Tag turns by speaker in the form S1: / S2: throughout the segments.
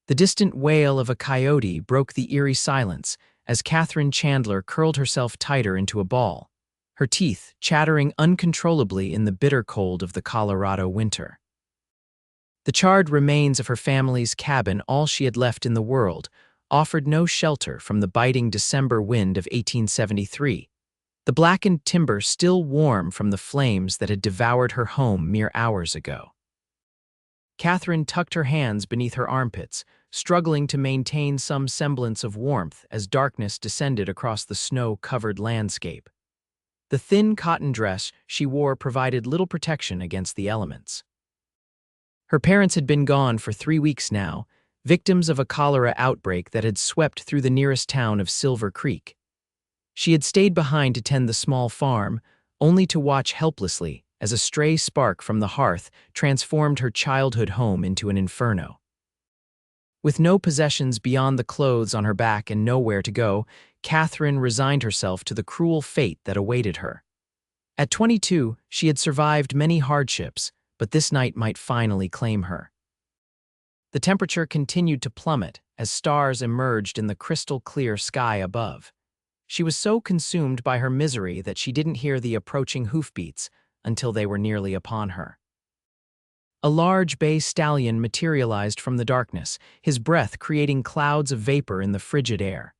S1: The distant wail of a coyote broke the eerie silence as Catherine Chandler curled herself tighter into a ball, her teeth chattering uncontrollably in the bitter cold of the Colorado winter. The charred remains of her family's cabin, all she had left in the world, offered no shelter from the biting December wind of 1873, the blackened timber still warm from the flames that had devoured her home mere hours ago. Catherine tucked her hands beneath her armpits, struggling to maintain some semblance of warmth as darkness descended across the snow-covered landscape. The thin cotton dress she wore provided little protection against the elements. Her parents had been gone for 3 weeks now, victims of a cholera outbreak that had swept through the nearest town of Silver Creek. She had stayed behind to tend the small farm, only to watch helplessly as a stray spark from the hearth transformed her childhood home into an inferno. With no possessions beyond the clothes on her back and nowhere to go, Catherine resigned herself to the cruel fate that awaited her. At 22, she had survived many hardships, but this night might finally claim her. The temperature continued to plummet as stars emerged in the crystal-clear sky above. She was so consumed by her misery that she didn't hear the approaching hoofbeats until they were nearly upon her. A large bay stallion materialized from the darkness, his breath creating clouds of vapor in the frigid air.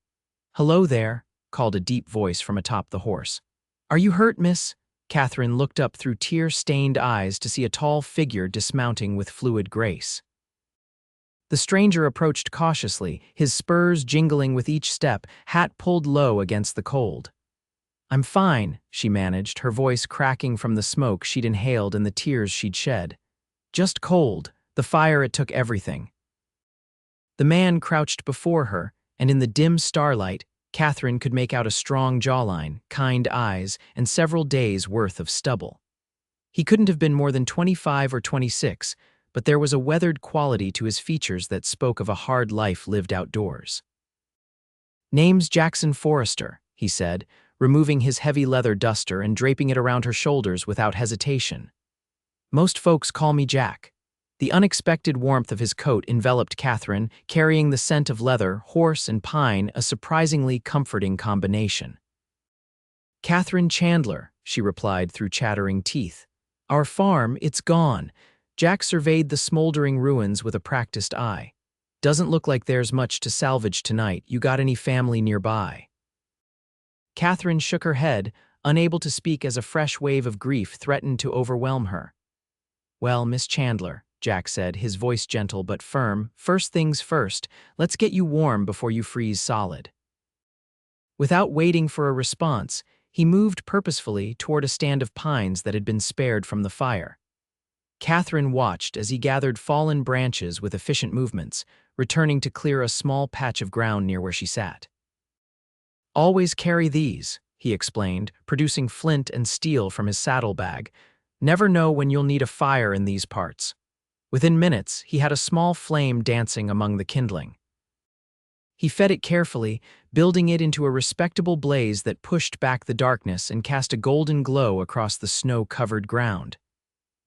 S1: "Hello there," called a deep voice from atop the horse. "Are you hurt, miss?" Catherine looked up through tear-stained eyes to see a tall figure dismounting with fluid grace. The stranger approached cautiously, his spurs jingling with each step, hat pulled low against the cold. "I'm fine," she managed, her voice cracking from the smoke she'd inhaled and the tears she'd shed. "Just cold. The fire, it took everything." The man crouched before her, and in the dim starlight, Catherine could make out a strong jawline, kind eyes, and several days' worth of stubble. He couldn't have been more than 25 or 26, but there was a weathered quality to his features that spoke of a hard life lived outdoors. "Name's Jackson Forrester," he said, removing his heavy leather duster and draping it around her shoulders without hesitation. "Most folks call me Jack." The unexpected warmth of his coat enveloped Catherine, carrying the scent of leather, horse, and pine, a surprisingly comforting combination. "Catherine Chandler," she replied through chattering teeth. "Our farm, it's gone." Jack surveyed the smoldering ruins with a practiced eye. "Doesn't look like there's much to salvage tonight. You got any family nearby?" Catherine shook her head, unable to speak as a fresh wave of grief threatened to overwhelm her. "Well, Miss Chandler," Jack said, his voice gentle but firm, "first things first, let's get you warm before you freeze solid." Without waiting for a response, he moved purposefully toward a stand of pines that had been spared from the fire. Catherine watched as he gathered fallen branches with efficient movements, returning to clear a small patch of ground near where she sat. "Always carry these," he explained, producing flint and steel from his saddlebag. "Never know when you'll need a fire in these parts." Within minutes, he had a small flame dancing among the kindling. He fed it carefully, building it into a respectable blaze that pushed back the darkness and cast a golden glow across the snow-covered ground.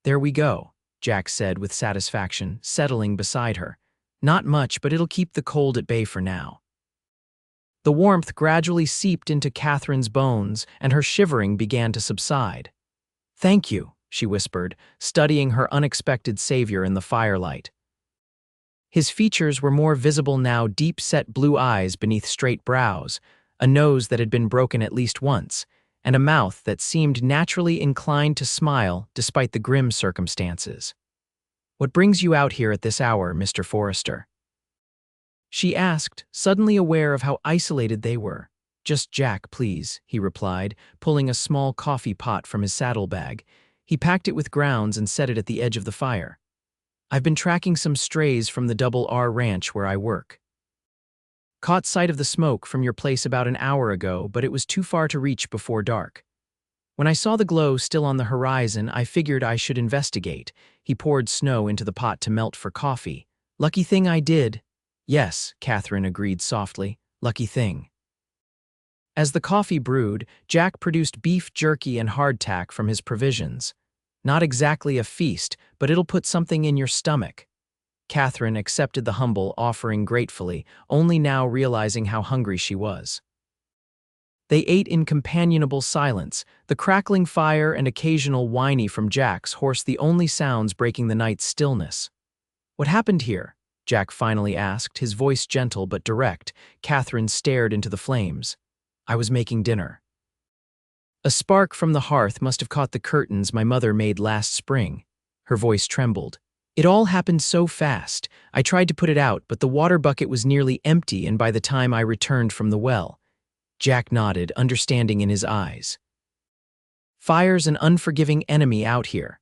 S1: "There we go," Jack said with satisfaction, settling beside her. "Not much, but it'll keep the cold at bay for now." The warmth gradually seeped into Catherine's bones, and her shivering began to subside. "Thank you," she whispered, studying her unexpected savior in the firelight. His features were more visible now, deep-set blue eyes beneath straight brows, a nose that had been broken at least once, and a mouth that seemed naturally inclined to smile despite the grim circumstances. "What brings you out here at this hour, Mr. Forrester?" she asked, suddenly aware of how isolated they were. "Just Jack, please," he replied, pulling a small coffee pot from his saddlebag. He packed it with grounds and set it at the edge of the fire. "I've been tracking some strays from the Double R Ranch where I work. Caught sight of the smoke from your place about an hour ago, but it was too far to reach before dark. When I saw the glow still on the horizon, I figured I should investigate." He poured snow into the pot to melt for coffee. "Lucky thing I did." "Yes," Catherine agreed softly. "Lucky thing." As the coffee brewed, Jack produced beef jerky and hardtack from his provisions. "Not exactly a feast, but it'll put something in your stomach." Catherine accepted the humble offering gratefully, only now realizing how hungry she was. They ate in companionable silence, the crackling fire and occasional whiny from Jack's horse the only sounds breaking the night's stillness. "What happened here?" Jack finally asked, his voice gentle but direct. Catherine stared into the flames. "I was making dinner." "A spark from the hearth must have caught the curtains my mother made last spring." Her voice trembled. "It all happened so fast. I tried to put it out, but the water bucket was nearly empty, and by the time I returned from the well." Jack nodded, understanding in his eyes. "Fire's an unforgiving enemy out here."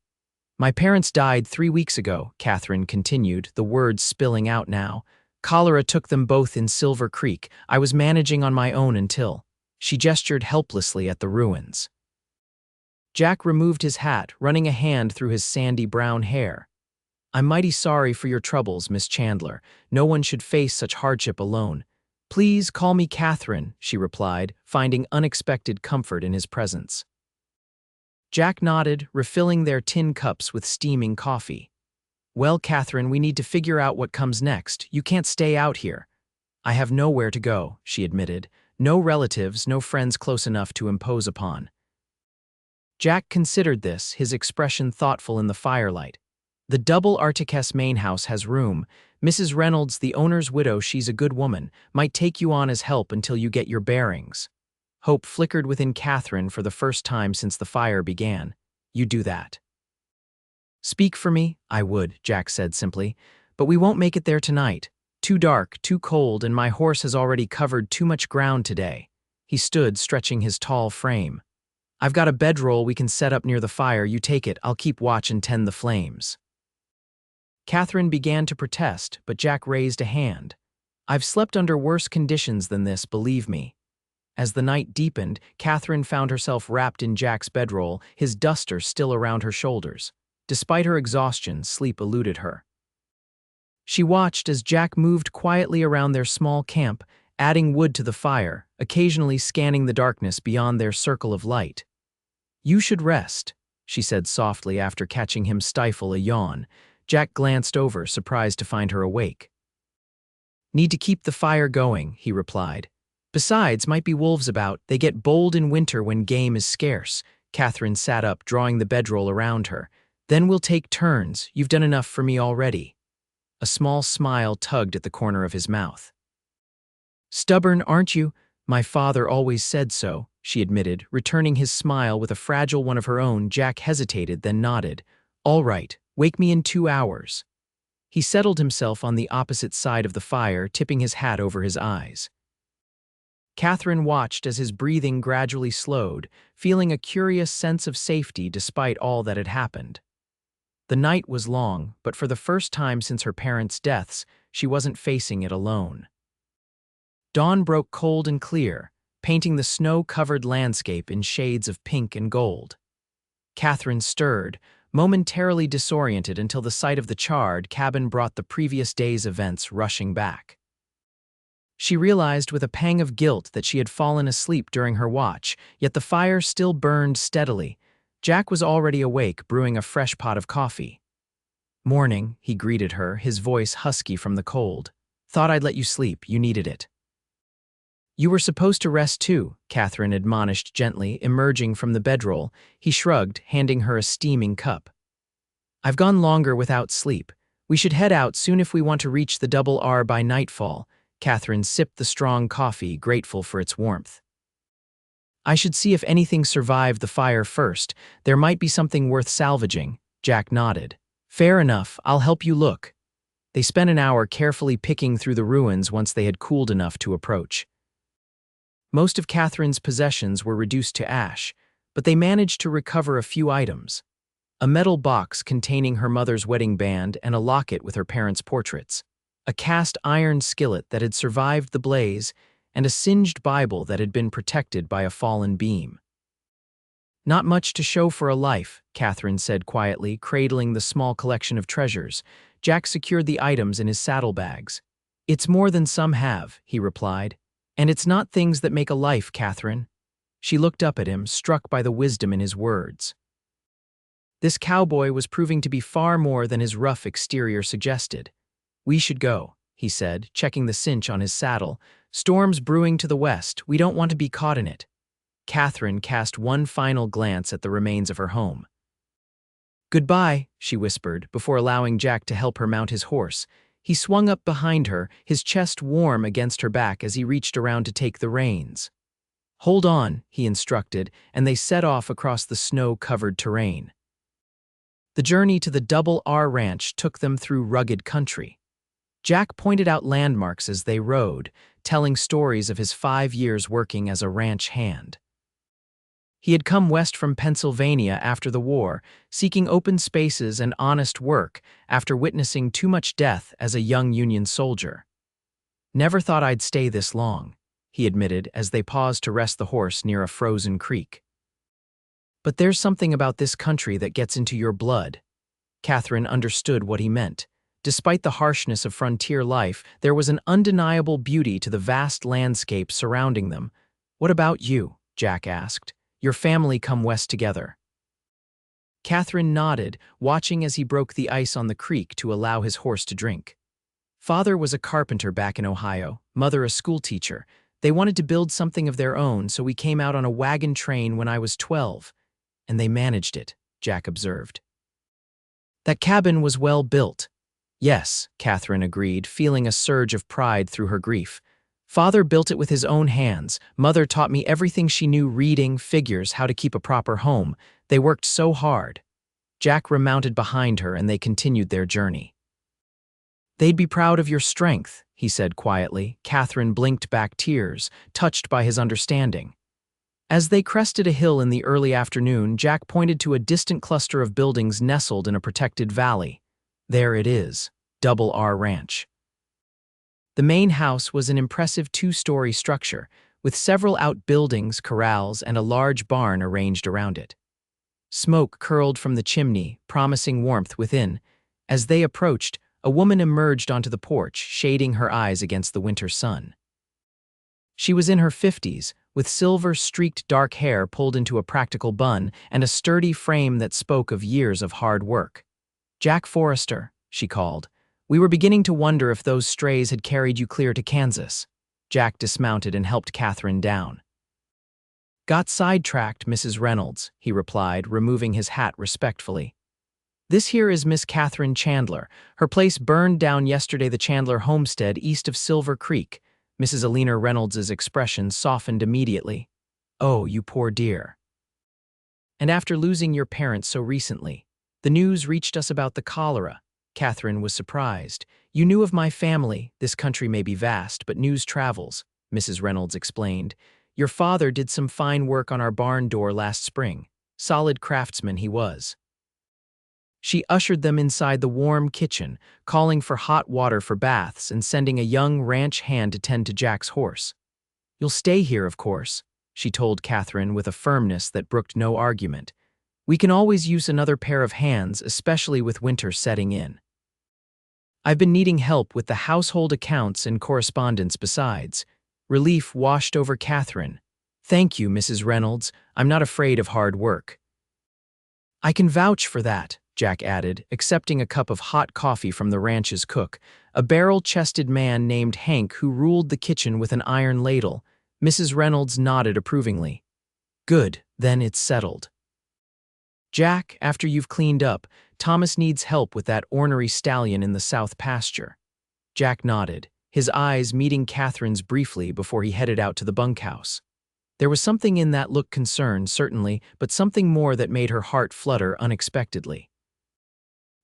S1: "My parents died 3 weeks ago," Catherine continued, the words spilling out now. "Cholera took them both in Silver Creek. I was managing on my own until—" She gestured helplessly at the ruins. Jack removed his hat, running a hand through his sandy brown hair. "I'm mighty sorry for your troubles, Miss Chandler. No one should face such hardship alone." "Please call me Catherine," she replied, finding unexpected comfort in his presence. Jack nodded, refilling their tin cups with steaming coffee. "Well, Catherine, we need to figure out what comes next. You can't stay out here." "I have nowhere to go," she admitted. "No relatives, no friends close enough to impose upon." Jack considered this, his expression thoughtful in the firelight. "The double Artiques main house has room. Mrs. Reynolds, the owner's widow, she's a good woman, might take you on as help until you get your bearings." Hope flickered within Catherine for the first time since the fire began. "You do that." "Speak for me?" "I would," Jack said simply. "But we won't make it there tonight. Too dark, too cold, and my horse has already covered too much ground today." He stood, stretching his tall frame. "I've got a bedroll we can set up near the fire. You take it. I'll keep watch and tend the flames." Catherine began to protest, but Jack raised a hand. "I've slept under worse conditions than this, believe me." As the night deepened, Catherine found herself wrapped in Jack's bedroll, his duster still around her shoulders. Despite her exhaustion, sleep eluded her. She watched as Jack moved quietly around their small camp, adding wood to the fire, occasionally scanning the darkness beyond their circle of light. "You should rest," she said softly after catching him stifle a yawn. Jack glanced over, surprised to find her awake. "Need to keep the fire going," he replied. "Besides, might be wolves about. They get bold in winter when game is scarce." Catherine sat up, drawing the bedroll around her. "Then we'll take turns. You've done enough for me already." A small smile tugged at the corner of his mouth. "Stubborn, aren't you? My father always said so," she admitted, returning his smile with a fragile one of her own. Jack hesitated, then nodded. "All right, wake me in 2 hours." He settled himself on the opposite side of the fire, tipping his hat over his eyes. Catherine watched as his breathing gradually slowed, feeling a curious sense of safety despite all that had happened. The night was long, but for the first time since her parents' deaths, she wasn't facing it alone. Dawn broke cold and clear, painting the snow-covered landscape in shades of pink and gold. Catherine stirred, momentarily disoriented until the sight of the charred cabin brought the previous day's events rushing back. She realized with a pang of guilt that she had fallen asleep during her watch, yet the fire still burned steadily. Jack was already awake, brewing a fresh pot of coffee. "Morning," he greeted her, his voice husky from the cold. "Thought I'd let you sleep. You needed it." "You were supposed to rest too," Catherine admonished gently, emerging from the bedroll. He shrugged, handing her a steaming cup. "I've gone longer without sleep. We should head out soon if we want to reach the Double R by nightfall." Catherine sipped the strong coffee, grateful for its warmth. "I should see if anything survived the fire first. There might be something worth salvaging." Jack nodded. "Fair enough, I'll help you look." They spent an hour carefully picking through the ruins once they had cooled enough to approach. Most of Catherine's possessions were reduced to ash, but they managed to recover a few items. A metal box containing her mother's wedding band and a locket with her parents' portraits. A cast iron skillet that had survived the blaze, and a singed Bible that had been protected by a fallen beam. "Not much to show for a life," Catherine said quietly, cradling the small collection of treasures. Jack secured the items in his saddlebags. "It's more than some have," he replied. "And it's not things that make a life, Catherine." She looked up at him, struck by the wisdom in his words. This cowboy was proving to be far more than his rough exterior suggested. We should go, he said, checking the cinch on his saddle. Storm's brewing to the west. We don't want to be caught in it. Catherine cast one final glance at the remains of her home. Goodbye, she whispered, before allowing Jack to help her mount his horse. He swung up behind her, his chest warm against her back as he reached around to take the reins. Hold on, he instructed, and they set off across the snow-covered terrain. The journey to the Double R Ranch took them through rugged country. Jack pointed out landmarks as they rode, telling stories of his 5 years working as a ranch hand. He had come west from Pennsylvania after the war, seeking open spaces and honest work after witnessing too much death as a young Union soldier. Never thought I'd stay this long, he admitted as they paused to rest the horse near a frozen creek. But there's something about this country that gets into your blood. Catherine understood what he meant. Despite the harshness of frontier life, there was an undeniable beauty to the vast landscape surrounding them. What about you? Jack asked. Your family come west together. Catherine nodded, watching as he broke the ice on the creek to allow his horse to drink. Father was a carpenter back in Ohio, mother a schoolteacher. They wanted to build something of their own, so we came out on a wagon train when I was 12. And they managed it, Jack observed. That cabin was well built. Yes, Catherine agreed, feeling a surge of pride through her grief. Father built it with his own hands. Mother taught me everything she knew, reading, figures, how to keep a proper home. They worked so hard. Jack remounted behind her and they continued their journey. They'd be proud of your strength, he said quietly. Catherine blinked back tears, touched by his understanding. As they crested a hill in the early afternoon, Jack pointed to a distant cluster of buildings nestled in a protected valley. There it is, Double R Ranch. The main house was an impressive 2-story structure, with several outbuildings, corrals, and a large barn arranged around it. Smoke curled from the chimney, promising warmth within. As they approached, a woman emerged onto the porch, shading her eyes against the winter sun. She was in her 50s, with silver-streaked dark hair pulled into a practical bun and a sturdy frame that spoke of years of hard work. Jack Forrester, she called. We were beginning to wonder if those strays had carried you clear to Kansas. Jack dismounted and helped Catherine down. Got sidetracked, Mrs. Reynolds, he replied, removing his hat respectfully. This here is Miss Catherine Chandler. Her place burned down yesterday, the Chandler homestead east of Silver Creek. Mrs. Alina Reynolds's expression softened immediately. Oh, you poor dear. And after losing your parents so recently, the news reached us about the cholera. Catherine was surprised. You knew of my family. This country may be vast, but news travels, Mrs. Reynolds explained. Your father did some fine work on our barn door last spring. Solid craftsman he was. She ushered them inside the warm kitchen, calling for hot water for baths and sending a young ranch hand to tend to Jack's horse. You'll stay here, of course, she told Catherine with a firmness that brooked no argument. We can always use another pair of hands, especially with winter setting in. I've been needing help with the household accounts and correspondence besides. Relief washed over Catherine. Thank you, Mrs. Reynolds. I'm not afraid of hard work. I can vouch for that, Jack added, accepting a cup of hot coffee from the ranch's cook, a barrel-chested man named Hank who ruled the kitchen with an iron ladle. Mrs. Reynolds nodded approvingly. Good, then it's settled. Jack, after you've cleaned up, Thomas needs help with that ornery stallion in the south pasture. Jack nodded, his eyes meeting Catherine's briefly before he headed out to the bunkhouse. There was something in that look, concern, certainly, but something more that made her heart flutter unexpectedly.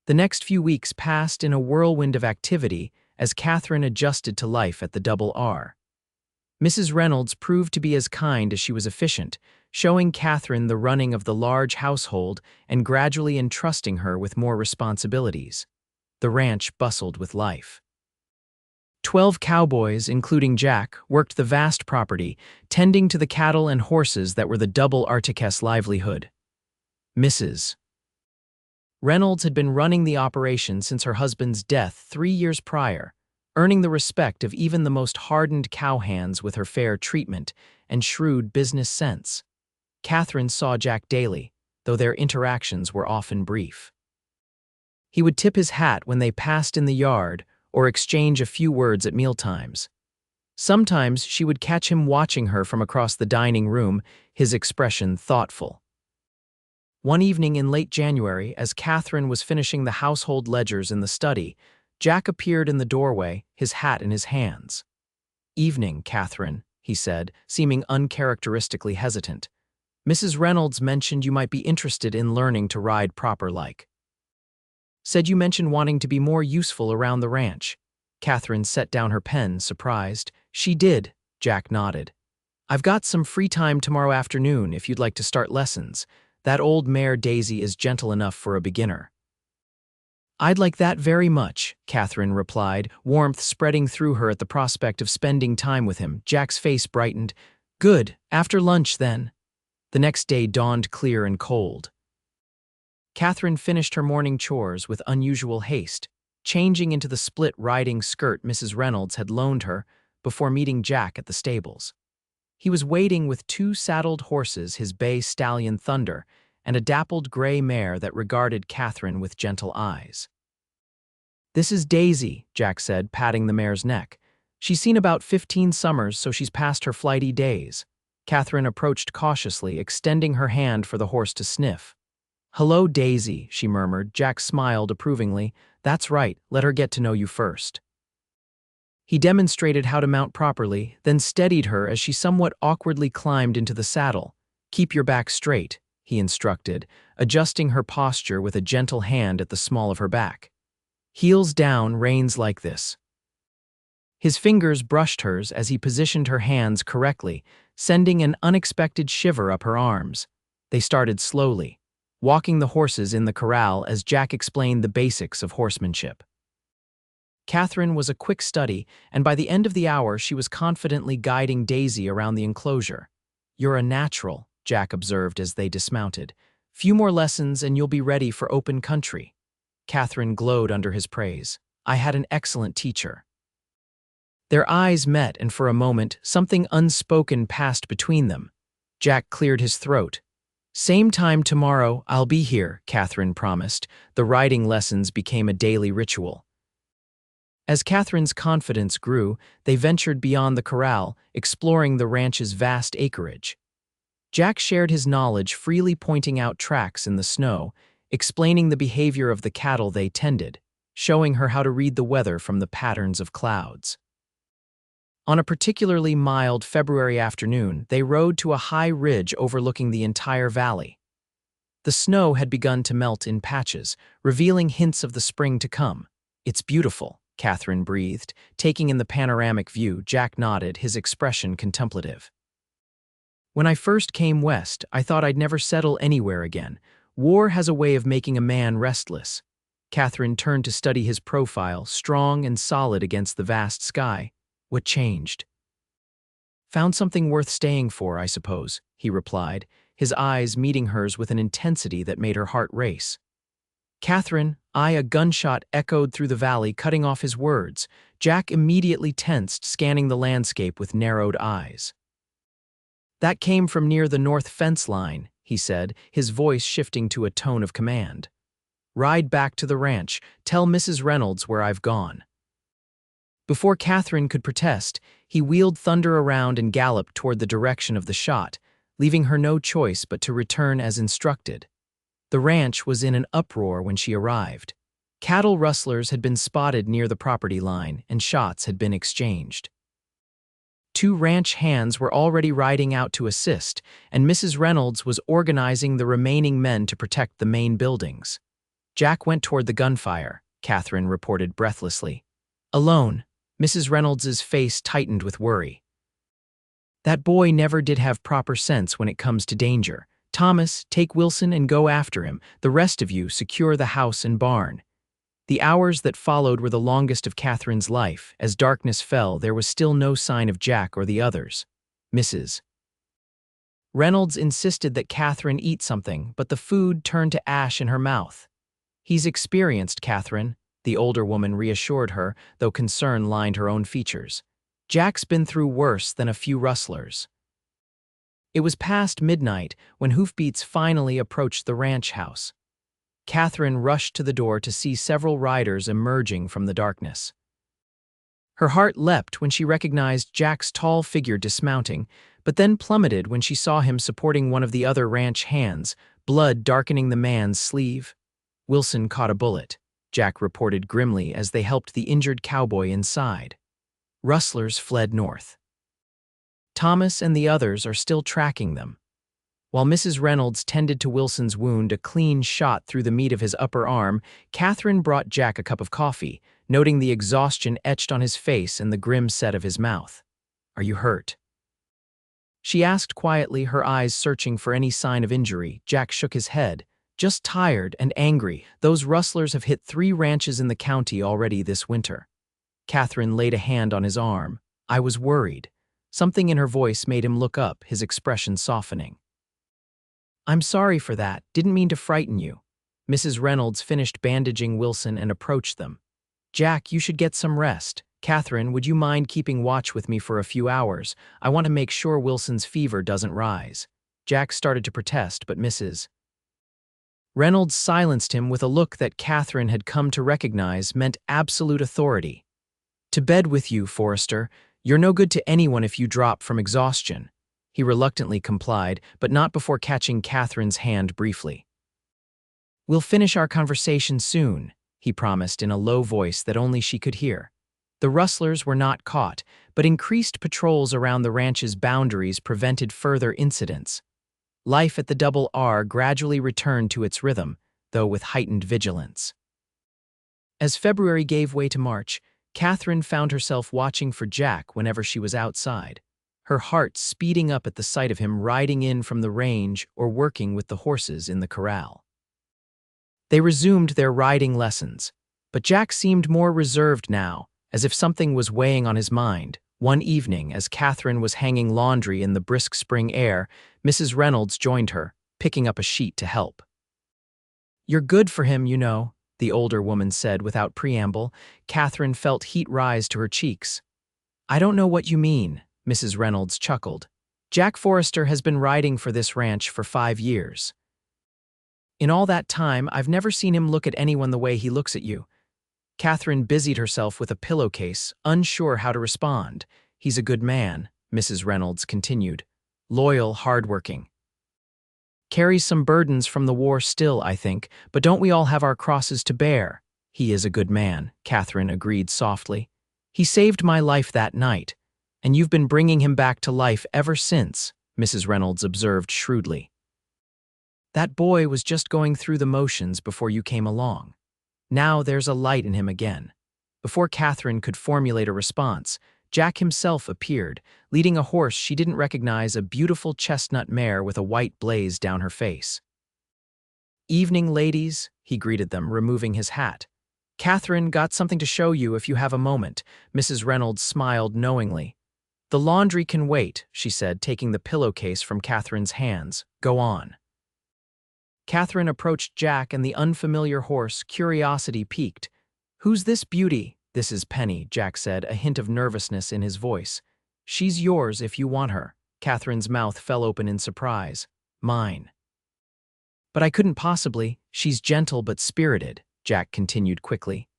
S1: The next few weeks passed in a whirlwind of activity as Catherine adjusted to life at the Double R. Mrs. Reynolds proved to be as kind as she was efficient, showing Catherine the running of the large household and gradually entrusting her with more responsibilities. The ranch bustled with life. 12 cowboys, including Jack, worked the vast property, tending to the cattle and horses that were the Double Artique's livelihood. Mrs. Reynolds had been running the operation since her husband's death 3 years prior, earning the respect of even the most hardened cowhands with her fair treatment and shrewd business sense. Catherine saw Jack daily, though their interactions were often brief. He would tip his hat when they passed in the yard or exchange a few words at mealtimes. Sometimes she would catch him watching her from across the dining room, his expression thoughtful. One evening in late January, as Catherine was finishing the household ledgers in the study, Jack appeared in the doorway, his hat in his hands. "Evening, Catherine," he said, seeming uncharacteristically hesitant. "Mrs. Reynolds mentioned you might be interested in learning to ride proper-like. Said you mentioned wanting to be more useful around the ranch." Catherine set down her pen, surprised. "She did," Jack nodded. "I've got some free time tomorrow afternoon if you'd like to start lessons. That old mare Daisy is gentle enough for a beginner." "I'd like that very much," Catherine replied, warmth spreading through her at the prospect of spending time with him. Jack's face brightened. "Good, after lunch then." The next day dawned clear and cold. Catherine finished her morning chores with unusual haste, changing into the split riding skirt Mrs. Reynolds had loaned her before meeting Jack at the stables. He was waiting with two saddled horses, his bay stallion Thunder, and a dappled gray mare that regarded Catherine with gentle eyes. "This is Daisy," Jack said, patting the mare's neck. "She's seen about 15 summers, so she's past her flighty days." Catherine approached cautiously, extending her hand for the horse to sniff. "Hello, Daisy," she murmured. Jack smiled approvingly. "That's right, let her get to know you first." He demonstrated how to mount properly, then steadied her as she somewhat awkwardly climbed into the saddle. "Keep your back straight," he instructed, adjusting her posture with a gentle hand at the small of her back. "Heels down, reins like this." His fingers brushed hers as he positioned her hands correctly, sending an unexpected shiver up her arms. They started slowly, walking the horses in the corral as Jack explained the basics of horsemanship. Catherine was a quick study, and by the end of the hour she was confidently guiding Daisy around the enclosure. "You're a natural," Jack observed as they dismounted. "Few more lessons and you'll be ready for open country." Catherine glowed under his praise. "I had an excellent teacher." Their eyes met, and for a moment, something unspoken passed between them. Jack cleared his throat. "Same time tomorrow, I'll be here," Catherine promised. The riding lessons became a daily ritual. As Catherine's confidence grew, they ventured beyond the corral, exploring the ranch's vast acreage. Jack shared his knowledge, freely pointing out tracks in the snow, explaining the behavior of the cattle they tended, showing her how to read the weather from the patterns of clouds. On a particularly mild February afternoon, they rode to a high ridge overlooking the entire valley. The snow had begun to melt in patches, revealing hints of the spring to come. "It's beautiful," Catherine breathed, taking in the panoramic view. Jack nodded, his expression contemplative. "When I first came west, I thought I'd never settle anywhere again. War has a way of making a man restless." Catherine turned to study his profile, strong and solid against the vast sky. "What changed?" "Found something worth staying for, I suppose," he replied, his eyes meeting hers with an intensity that made her heart race. "Catherine," a gunshot echoed through the valley, cutting off his words. Jack immediately tensed, scanning the landscape with narrowed eyes. "That came from near the north fence line," he said, his voice shifting to a tone of command. "Ride back to the ranch. Tell Mrs. Reynolds where I've gone." Before Catherine could protest, he wheeled Thunder around and galloped toward the direction of the shot, leaving her no choice but to return as instructed. The ranch was in an uproar when she arrived. Cattle rustlers had been spotted near the property line, and shots had been exchanged. Two ranch hands were already riding out to assist, and Mrs. Reynolds was organizing the remaining men to protect the main buildings. Jack went toward the gunfire, Catherine reported breathlessly. "Alone." Mrs. Reynolds's face tightened with worry. "That boy never did have proper sense when it comes to danger. Thomas, take Wilson and go after him. The rest of you secure the house and barn." The hours that followed were the longest of Catherine's life. As darkness fell, there was still no sign of Jack or the others. Mrs. Reynolds insisted that Catherine eat something, but the food turned to ash in her mouth. "He's experienced, Catherine," the older woman reassured her, though concern lined her own features. "Jack's been through worse than a few rustlers." It was past midnight when hoofbeats finally approached the ranch house. Catherine rushed to the door to see several riders emerging from the darkness. Her heart leapt when she recognized Jack's tall figure dismounting, but then plummeted when she saw him supporting one of the other ranch hands, blood darkening the man's sleeve. Wilson caught a bullet, Jack reported grimly as they helped the injured cowboy inside. Rustlers fled north. Thomas and the others are still tracking them. While Mrs. Reynolds tended to Wilson's wound, a clean shot through the meat of his upper arm, Catherine brought Jack a cup of coffee, noting the exhaustion etched on his face and the grim set of his mouth. "Are you hurt?" she asked quietly, her eyes searching for any sign of injury. Jack shook his head. "Just tired and angry. Those rustlers have hit 3 ranches in the county already this winter." Catherine laid a hand on his arm. "I was worried." Something in her voice made him look up, his expression softening. "I'm sorry for that. Didn't mean to frighten you." Mrs. Reynolds finished bandaging Wilson and approached them. "Jack, you should get some rest. Catherine, would you mind keeping watch with me for a few hours? I want to make sure Wilson's fever doesn't rise." Jack started to protest, but Mrs. Reynolds silenced him with a look that Catherine had come to recognize meant absolute authority. "To bed with you, Forrester. You're no good to anyone if you drop from exhaustion." He reluctantly complied, but not before catching Catherine's hand briefly. "We'll finish our conversation soon," he promised in a low voice that only she could hear. The rustlers were not caught, but increased patrols around the ranch's boundaries prevented further incidents. Life at the Double R gradually returned to its rhythm, though with heightened vigilance. As February gave way to March, Catherine found herself watching for Jack whenever she was outside, her heart speeding up at the sight of him riding in from the range or working with the horses in the corral. They resumed their riding lessons, but Jack seemed more reserved now, as if something was weighing on his mind. One evening, as Catherine was hanging laundry in the brisk spring air, Mrs. Reynolds joined her, picking up a sheet to help. "You're good for him, you know," the older woman said without preamble. Catherine felt heat rise to her cheeks. "I don't know what you mean," Mrs. Reynolds chuckled. "Jack Forrester has been riding for this ranch for 5 years. In all that time, I've never seen him look at anyone the way he looks at you." Catherine busied herself with a pillowcase, unsure how to respond. "He's a good man," Mrs. Reynolds continued. "Loyal, hardworking. Carries some burdens from the war still, I think, but don't we all have our crosses to bear?" "He is a good man," Catherine agreed softly. "He saved my life that night, and you've been bringing him back to life ever since," Mrs. Reynolds observed shrewdly. "That boy was just going through the motions before you came along. Now there's a light in him again." Before Catherine could formulate a response, Jack himself appeared, leading a horse she didn't recognize, a beautiful chestnut mare with a white blaze down her face. "Evening, ladies," he greeted them, removing his hat. "Catherine, got something to show you if you have a moment." Mrs. Reynolds smiled knowingly. "The laundry can wait," she said, taking the pillowcase from Catherine's hands. "Go on." Catherine approached Jack and the unfamiliar horse, curiosity piqued. "Who's this beauty?" "This is Penny," Jack said, a hint of nervousness in his voice. "She's yours if you want her." Catherine's mouth fell open in surprise. "Mine." "But I couldn't possibly. She's gentle but spirited," Jack continued quickly.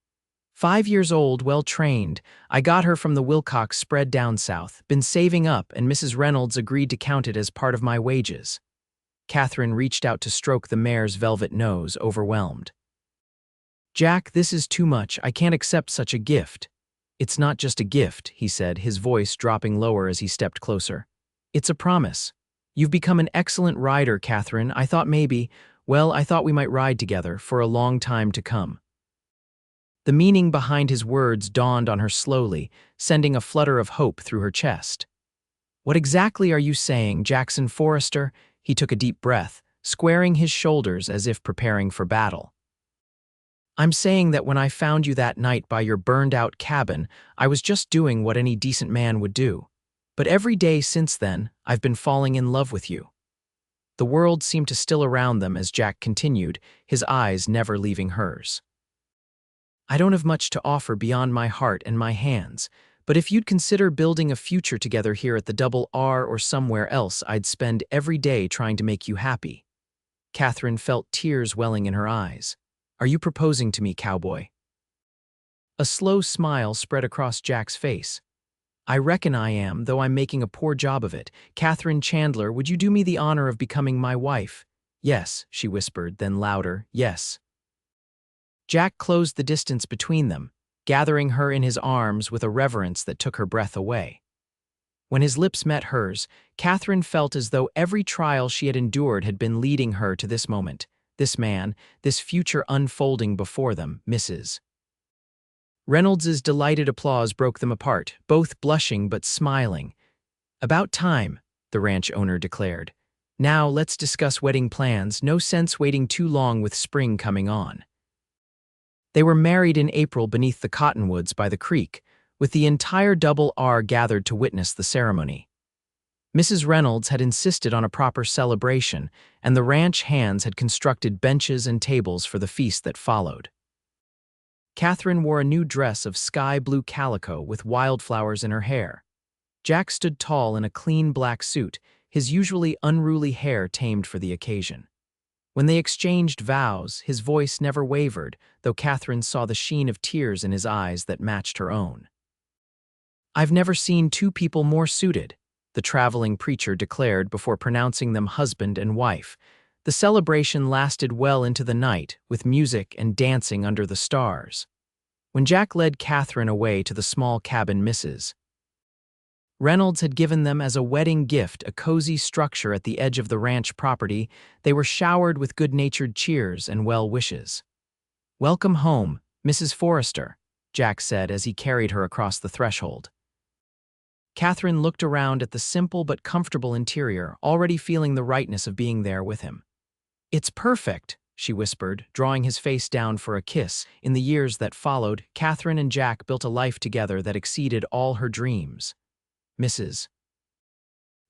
S1: 5 years old, well-trained. I got her from the Wilcox spread down south. Been saving up, and Mrs. Reynolds agreed to count it as part of my wages." Catherine reached out to stroke the mare's velvet nose, overwhelmed. "Jack, this is too much. I can't accept such a gift." "It's not just a gift," he said, his voice dropping lower as he stepped closer. "It's a promise. You've become an excellent rider, Catherine. I thought we might ride together for a long time to come." The meaning behind his words dawned on her slowly, sending a flutter of hope through her chest. "What exactly are you saying, Jackson Forrester?" He took a deep breath, squaring his shoulders as if preparing for battle. "I'm saying that when I found you that night by your burned-out cabin, I was just doing what any decent man would do. But every day since then, I've been falling in love with you." The world seemed to still around them as Jack continued, his eyes never leaving hers. "I don't have much to offer beyond my heart and my hands, but if you'd consider building a future together here at the Double R or somewhere else, I'd spend every day trying to make you happy." Catherine felt tears welling in her eyes. "Are you proposing to me, Cowboy?" A slow smile spread across Jack's face. I reckon I am, though I'm making a poor job of it. Catherine Chandler, would you do me the honor of becoming my wife? Yes, she whispered, then louder, yes. Jack closed the distance between them, gathering her in his arms with a reverence that took her breath away. When his lips met hers, Catherine felt as though every trial she had endured had been leading her to this moment, this man, this future unfolding before them, Mrs. Reynolds's delighted applause broke them apart, both blushing but smiling. About time, the ranch owner declared. Now let's discuss wedding plans, no sense waiting too long with spring coming on. They were married in April beneath the cottonwoods by the creek, with the entire Double R gathered to witness the ceremony. Mrs. Reynolds had insisted on a proper celebration, and the ranch hands had constructed benches and tables for the feast that followed. Catherine wore a new dress of sky-blue calico with wildflowers in her hair. Jack stood tall in a clean black suit, his usually unruly hair tamed for the occasion. When they exchanged vows, his voice never wavered, though Catherine saw the sheen of tears in his eyes that matched her own. I've never seen two people more suited, the traveling preacher declared before pronouncing them husband and wife. The celebration lasted well into the night, with music and dancing under the stars. When Jack led Catherine away to the small cabin Mrs. Reynolds had given them as a wedding gift a cozy structure at the edge of the ranch property, they were showered with good-natured cheers and well wishes. "Welcome home, Mrs. Forrester," Jack said as he carried her across the threshold. Catherine looked around at the simple but comfortable interior, already feeling the rightness of being there with him. "It's perfect," she whispered, drawing his face down for a kiss. In the years that followed, Catherine and Jack built a life together that exceeded all her dreams. Mrs.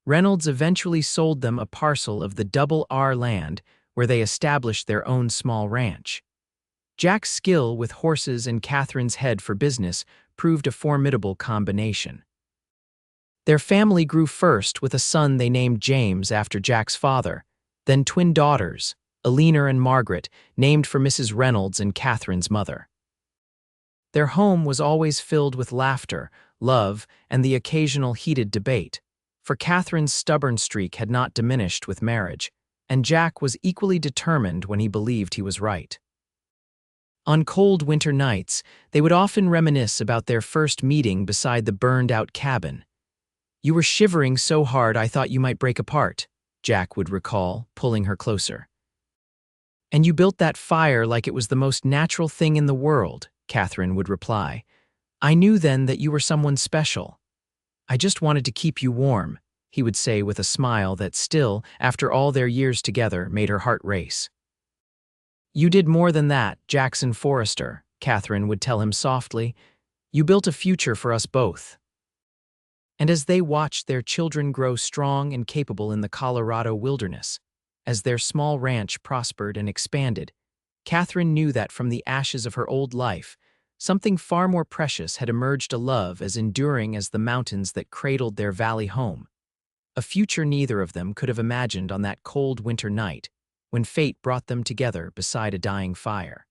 S1: Reynolds eventually sold them a parcel of the Double R land, where they established their own small ranch. Jack's skill with horses and Catherine's head for business proved a formidable combination. Their family grew first with a son they named James after Jack's father, then twin daughters, Alina and Margaret, named for Mrs. Reynolds and Catherine's mother. Their home was always filled with laughter, love, and the occasional heated debate, for Catherine's stubborn streak had not diminished with marriage, and Jack was equally determined when he believed he was right. On cold winter nights, they would often reminisce about their first meeting beside the burned-out cabin. "You were shivering so hard I thought you might break apart," Jack would recall, pulling her closer. "And you built that fire like it was the most natural thing in the world," Catherine would reply. "I knew then that you were someone special. I just wanted to keep you warm," he would say with a smile that still, after all their years together, made her heart race. "You did more than that, Jackson Forrester," Catherine would tell him softly. "You built a future for us both." And as they watched their children grow strong and capable in the Colorado wilderness, as their small ranch prospered and expanded, Catherine knew that from the ashes of her old life, something far more precious had emerged, a love as enduring as the mountains that cradled their valley home. A future neither of them could have imagined on that cold winter night, when fate brought them together beside a dying fire.